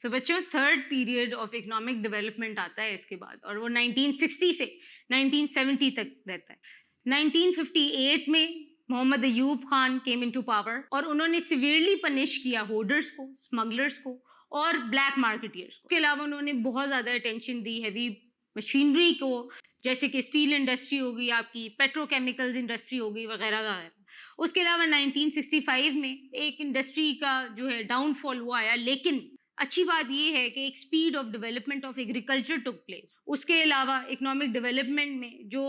سو بچوں third period of economic development آتا ہے اس کے بعد، اور وہ 1960 سے 1970 تک رہتا ہے۔ 1958 میں Muhammad Ayub Khan came into power, اور انہوں نے سیویئرلی پنش کیا ہولڈرس کو، اسمگلرس کو اور بلیک مارکیٹرز کو۔ اس کے علاوہ انہوں نے بہت زیادہ اٹینشن دی ہیوی مشینری کو، جیسے کہ اسٹیل انڈسٹری ہوگی، آپ کی پیٹرو کیمیکلز انڈسٹری ہوگی، وغیرہ وغیرہ۔ اس کے علاوہ 1965 میں ایک انڈسٹری کا جو ہے ڈاؤن فال وہ آیا، لیکن اچھی بات یہ ہے کہ ایک speed of development of agriculture took place. اس کے علاوہ اکنامک ڈیولپمنٹ میں جو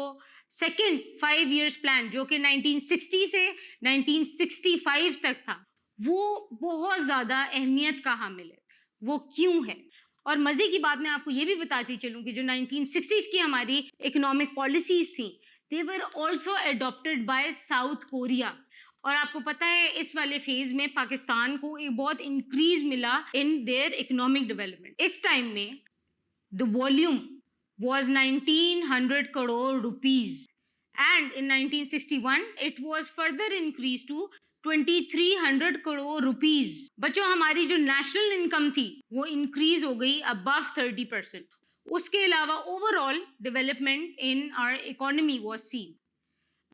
سیکنڈ 5 ایئرس پلان جو کہ 1960 سے 1965 تک تھا، وہ بہت زیادہ اہمیت کا حامل ہے۔ وہ کیوں ہے؟ اور مزے کی بات میں آپ کو یہ بھی بتاتی چلوں کہ جو 1960s کی ہماری اکنامک پالیسیز تھیں، they were also adopted by south Korea. اور آپ کو پتہ ہے اس والے فیز میں پاکستان کو ایک بہت انکریز ملا ان دیئر اکنامک ڈیولپمنٹ۔ اس ٹائم میں the volume was 1900 crore rupees and in 1961 it was further increased to 2300 crore rupees۔ بچوں ہماری جو نیشنل انکم تھی وہ انکریز ہو گئی above 30%۔ اس کے علاوہ overall development in our economy was seen.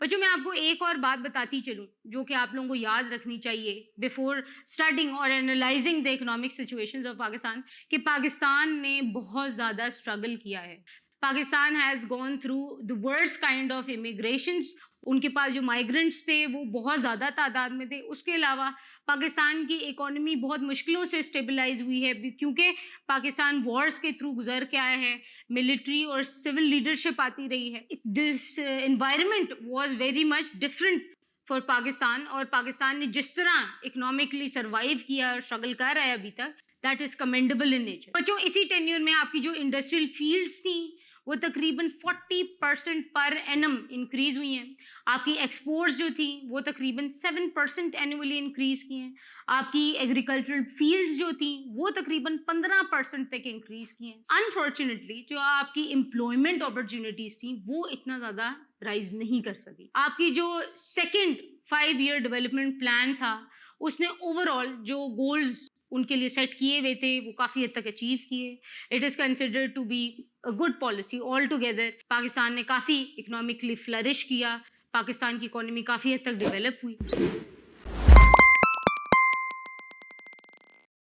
بچوں میں آپ کو ایک اور بات بتاتی چلوں جو کہ آپ لوگوں کو یاد رکھنی چاہیے بیفور اسٹارٹنگ اور analysing the economic situations of Pakistan, کہ پاکستان نے بہت زیادہ اسٹرگل کیا ہے۔ Pakistan has gone through the worst kind of immigrations. ان کے پاس جو مائیگرنٹس تھے وہ بہت زیادہ تعداد میں تھے۔ اس کے علاوہ پاکستان کی اکانومی بہت مشکلوں سے اسٹیبلائز ہوئی ہے، کیونکہ پاکستان وارز کے تھرو گزر کے آیا ہے، ملٹری اور سول لیڈرشپ آتی رہی ہے۔ This environment was very much different for Pakistan, اور پاکستان نے جس طرح اکنامکلی سروائیو کیا اور اسٹرگل کر رہا ہے ابھی تک، that is commendable in nature. بچوں اسی ٹینیور میں آپ کی جو انڈسٹریل فیلڈس تھیں وہ تقریباً 40% پر اینم انکریز ہوئی ہیں۔ آپ کی ایکسپورٹس جو تھیں وہ تقریباً 7% اینولی انکریز کی ہیں۔ آپ کی ایگریکلچرل فیلڈز جو تھیں وہ تقریباً 15% تک انکریز کی ہیں۔ انفارچونیٹلی جو آپ کی امپلائمنٹ اپرچونیٹیز تھیں وہ اتنا زیادہ رائز نہیں کر سکی۔ آپ کی جو سیکنڈ 5 ایئر ڈیولپمنٹ پلان تھا اس نے اوور آل جو گولز ان کے لیے سیٹ کیے ہوئے تھے وہ کافی حد تک اچیو کیے۔ It is considered to be a good policy altogether. Pakistan نے کافی اکنامکلی فلرش کیا، پاکستان کی اکانومی کافی حد تک ڈیولپ ہوئی۔